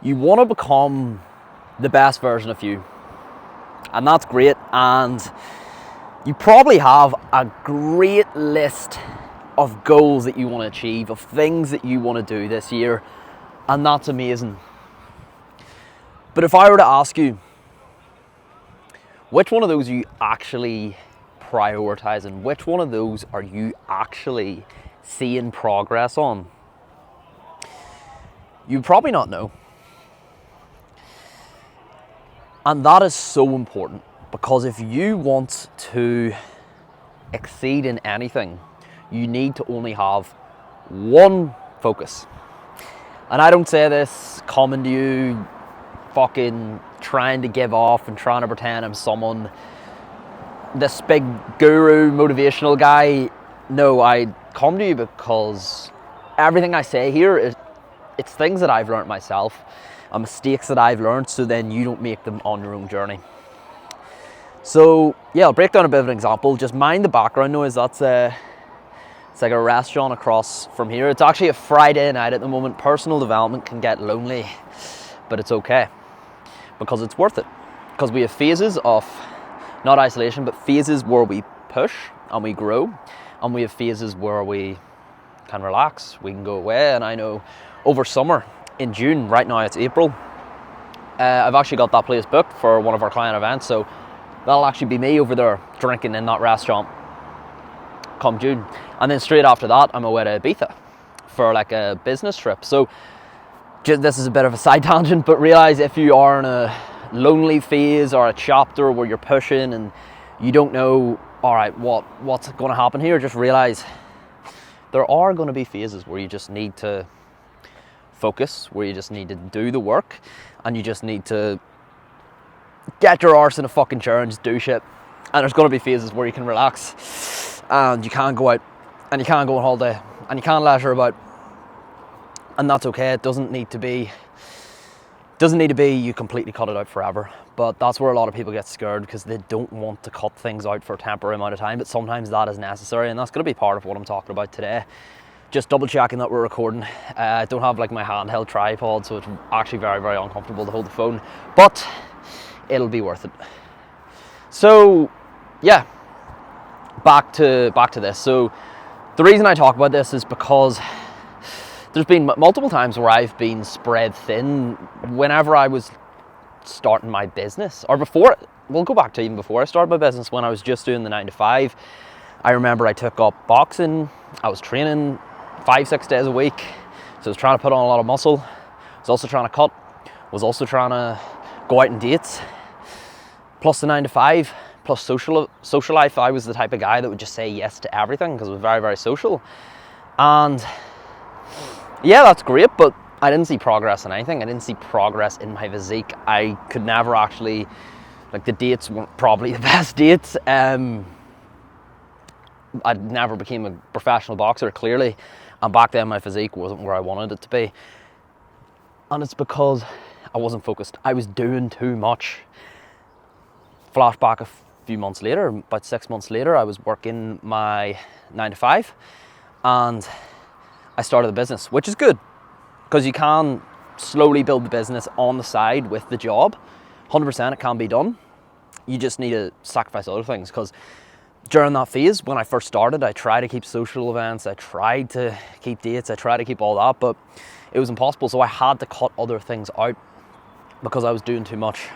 You want to become the best version of you. And that's great. And you probably have a great list of goals that you want to achieve, of things that you want to do this year. And that's amazing. But if I were to ask you, which one of those are you actually prioritizing? Which one of those are you actually seeing progress on? You probably not know. And that is so important, because if you want to exceed in anything, you need to only have one focus. And I don't say this coming to you fucking trying to give off and trying to pretend I'm someone, this big guru motivational guy. No, I come to you because everything I say here it's things that I've learned myself and mistakes that I've learned, so then you don't make them on your own journey. So yeah, I'll break down a bit of an example. Just mind the background noise. That's it's like a restaurant across from here. It's actually a Friday night at the moment. Personal development can get lonely, but it's okay, because it's worth it. Because we have phases of, not isolation, but phases where we push and we grow, and we have phases where we can relax, we can go away. And I know over summer, in June, right now it's April, I've actually got that place booked for one of our client events, so that'll actually be me over there drinking in that restaurant come June. And then straight after that, I'm away to Ibiza for like a business trip. So this is a bit of a side tangent, but realize if you are in a lonely phase or a chapter where you're pushing and you don't know, all right, what's going to happen here, just realize there are going to be phases where you just need to focus, where you just need to do the work, and you just need to get your arse in a fucking chair and just do shit. And there's going to be phases where you can relax and you can't go out and you can't go on holiday and you can't leisure about, and that's okay. It doesn't need to be you completely cut it out forever. But that's where a lot of people get scared, because they don't want to cut things out for a temporary amount of time. But sometimes that is necessary, and that's going to be part of what I'm talking about today. Just double checking that we're recording. I don't have like my handheld tripod, so it's actually very, very uncomfortable to hold the phone, but it'll be worth it. So yeah, back to this. So the reason I talk about this is because there's been multiple times where I've been spread thin whenever I was starting my business, or before. We'll go back to even before I started my business, when I was just doing the 9 to 5. I remember I took up boxing. I was training 5-6 days a week, so I was trying to put on a lot of muscle. I was also trying to cut, was also trying to go out on dates, plus the 9 to 5, plus social life. I was the type of guy that would just say yes to everything because I was very, very social. And yeah, that's great, but I didn't see progress in anything. I didn't see progress in my physique. I could never actually, like, the dates weren't probably the best dates. I never became a professional boxer, clearly, and back then my physique wasn't where I wanted it to be. And it's because I wasn't focused. I was doing too much. Flashback a few months later, about 6 months later, I was working my 9 to 5, and I started the business, which is good, because you can slowly build the business on the side with the job. 100% it can be done. You just need to sacrifice other things, because during that phase, when I first started, I tried to keep social events, I tried to keep dates, I tried to keep all that, but it was impossible. So I had to cut other things out because I was doing too much.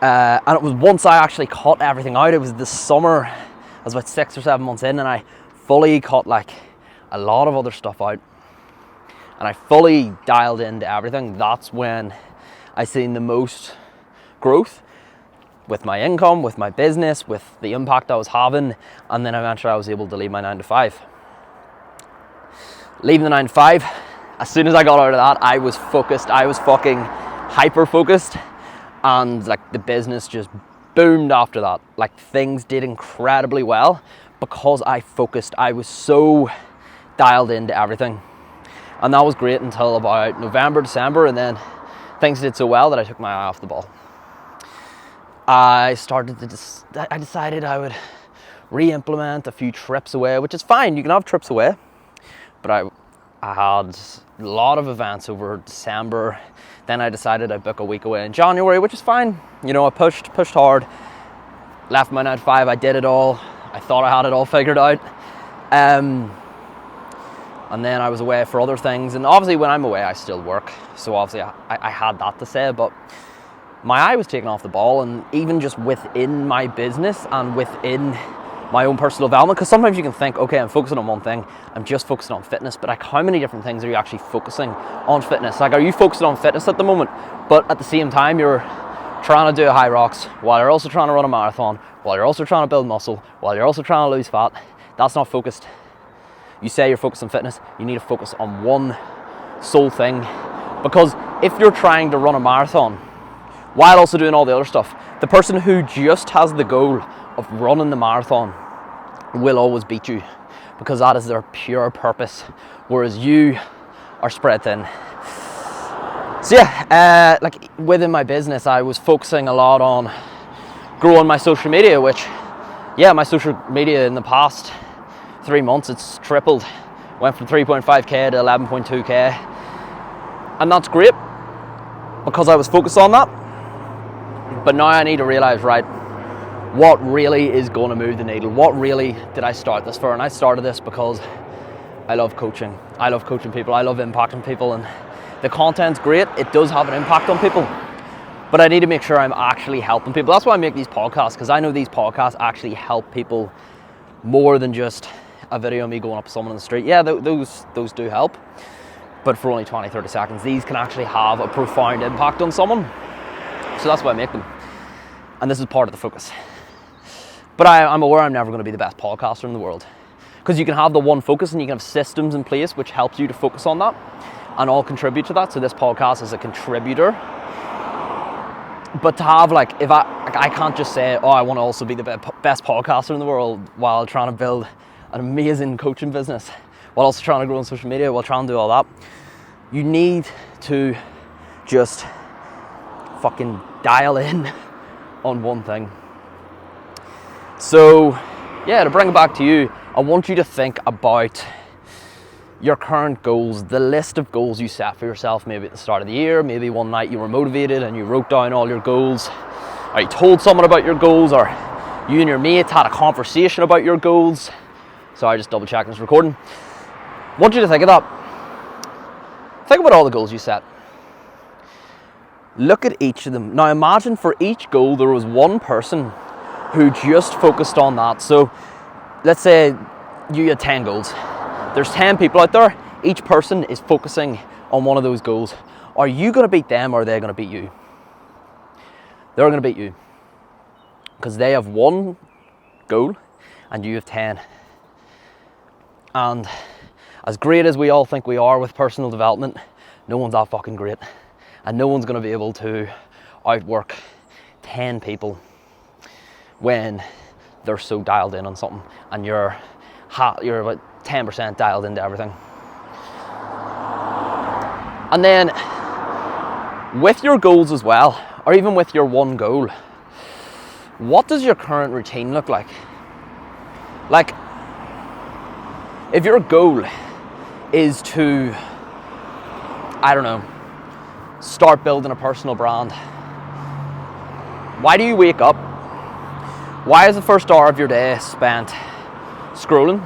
And it was once I actually cut everything out, it was this summer, I was about 6 or 7 months in, and I fully cut like a lot of other stuff out, and I fully dialed into everything. That's when I seen the most growth with my income, with my business, with the impact I was having. And then eventually I was able to leave my 9 to 5. Leaving the 9 to 5, as soon as I got out of that, I was focused. I was fucking hyper focused, and like the business just boomed after that. Like, things did incredibly well because I focused. I was so dialed into everything, and that was great until about November, December, and then things did so well that I took my eye off the ball. I decided I would re-implement a few trips away, which is fine. You can have trips away, but I had a lot of events over December. Then I decided I'd book a week away in January, which is fine. I pushed hard, left my 9 to 5, I did it all. I thought I had it all figured out. And then I was away for other things. And obviously when I'm away, I still work. So obviously I had that to say, but my eye was taken off the ball. And even just within my business and within my own personal development, because sometimes you can think, okay, I'm focusing on one thing, I'm just focusing on fitness, but like, how many different things are you actually focusing on fitness? Like, are you focusing on fitness at the moment, but at the same time you're trying to do a high rocks, while you're also trying to run a marathon, while you're also trying to build muscle, while you're also trying to lose fat? That's not focused. You say you're focused on fitness, you need to focus on one sole thing, because if you're trying to run a marathon while also doing all the other stuff, the person who just has the goal of running the marathon will always beat you, because that is their pure purpose, whereas you are spread thin. So yeah, like within my business, I was focusing a lot on growing my social media, which, yeah, my social media in the past 3 months, it's tripled. Went from 3.5k to 11.2k, and that's great because I was focused on that. But now I need to realize, right, what really is going to move the needle? What really did I start this for? And I started this because I love coaching. I love coaching people. I love impacting people, and the content's great. It does have an impact on people, but I need to make sure I'm actually helping people. That's why I make these podcasts, because I know these podcasts actually help people more than just a video of me going up to someone on the street. Yeah, those do help, but for only 20-30 seconds. These can actually have a profound impact on someone. So that's why I make them, and this is part of the focus. But I'm aware I'm never going to be the best podcaster in the world, because you can have the one focus and you can have systems in place which helps you to focus on that and all contribute to that. So this podcast is a contributor. But to have, like, if I can't just say, oh, I want to also be the best podcaster in the world while trying to build an amazing coaching business, while also trying to grow on social media, while trying to do all that. You need to just fucking dial in on one thing. So yeah, to bring it back to you, I want you to think about your current goals, the list of goals you set for yourself, maybe at the start of the year, maybe one night you were motivated and you wrote down all your goals, or you told someone about your goals, or you and your mates had a conversation about your goals. Sorry, just double checking this recording. I want you to think of that. Think about all the goals you set. Look at each of them. Now imagine for each goal there was one person who just focused on that. So let's say you had 10 goals. There's 10 people out there. Each person is focusing on one of those goals. Are you going to beat them, or are they going to beat you? They're going to beat you, because they have one goal and you have 10. And as great as we all think we are with personal development, no one's that fucking great. And no one's going to be able to outwork 10 people when they're so dialed in on something, and you're about 10% dialed into everything. And then with your goals as well, or even with your one goal, what does your current routine look like? Like, if your goal is to, I don't know, start building a personal brand, why do you wake up? Why is the first hour of your day spent scrolling?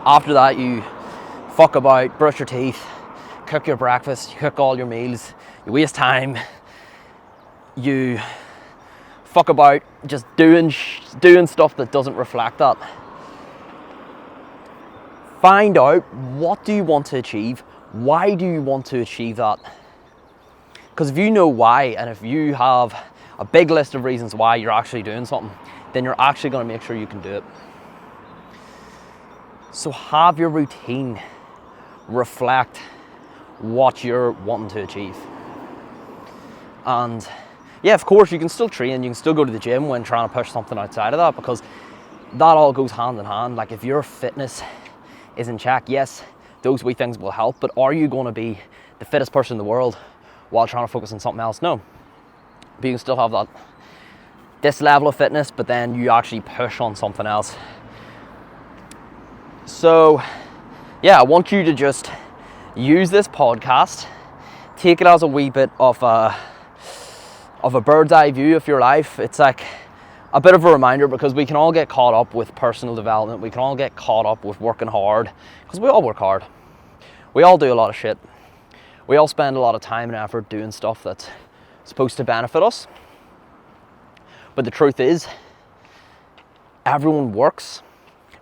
After that, you fuck about, brush your teeth, cook your breakfast, you cook all your meals, you waste time, you fuck about just doing stuff that doesn't reflect that. Find out, what do you want to achieve? Why do you want to achieve that? Because if you know why, and if you have a big list of reasons why you're actually doing something, then you're actually going to make sure you can do it. So have your routine reflect what you're wanting to achieve. And yeah, of course, you can still train, you can still go to the gym when trying to push something outside of that, because that all goes hand in hand. Like, if your fitness is in check, yes, those wee things will help, but are you going to be the fittest person in the world while trying to focus on something else? No. But you can still have this level of fitness, but then you actually push on something else. So yeah, I want you to just use this podcast, take it as a wee bit of a bird's eye view of your life. It's like a bit of a reminder, because we can all get caught up with personal development. We can all get caught up with working hard, because we all work hard. We all do a lot of shit. We all spend a lot of time and effort doing stuff that's supposed to benefit us. But the truth is, everyone works,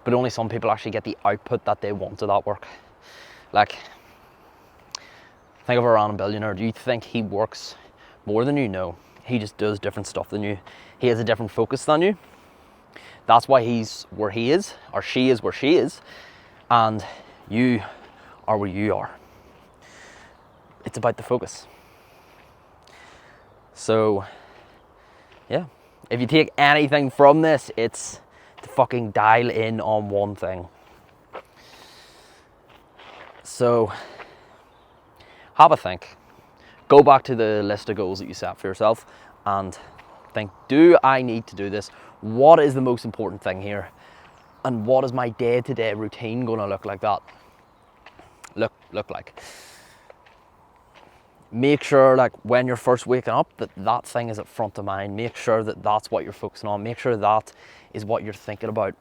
but only some people actually get the output that they want of that work. Like, think of a random billionaire. Do you think he works more than you? No. He just does different stuff than you. He has a different focus than you. That's why he's where he is, or she is where she is, and you are where you are. It's about the focus. So, yeah. If you take anything from this, it's to fucking dial in on one thing. So, have a think. Go back to the list of goals that you set for yourself and think, do I need to do this? What is the most important thing here? And what is my day-to-day routine going to look like that? Look like. Make sure, like, when you're first waking up, that thing is at front of mind. Make sure that that's what you're focusing on. Make sure that is what you're thinking about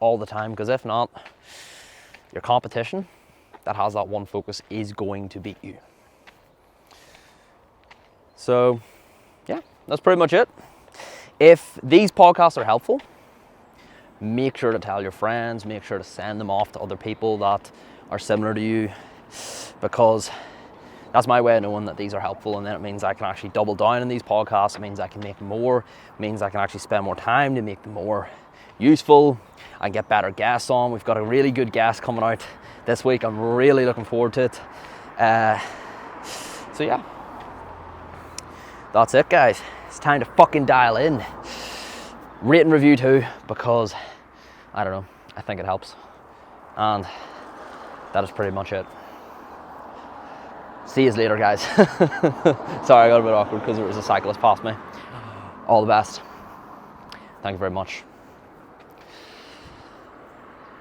all the time, because if not, your competition that has that one focus is going to beat you. So, yeah, that's pretty much it. If these podcasts are helpful, make sure to tell your friends, make sure to send them off to other people that are similar to you, because that's my way of knowing that these are helpful, and then it means I can actually double down on these podcasts. It means I can make more. It means I can actually spend more time to make them more useful and get better guests on. We've got a really good guest coming out this week. I'm really looking forward to it. So yeah, that's it, guys. It's time to fucking dial in. Rate and review too, because I don't know, I think it helps. And that is pretty much it. See you later, guys. Sorry, I got a bit awkward because there was a cyclist past me. All the best. Thank you very much.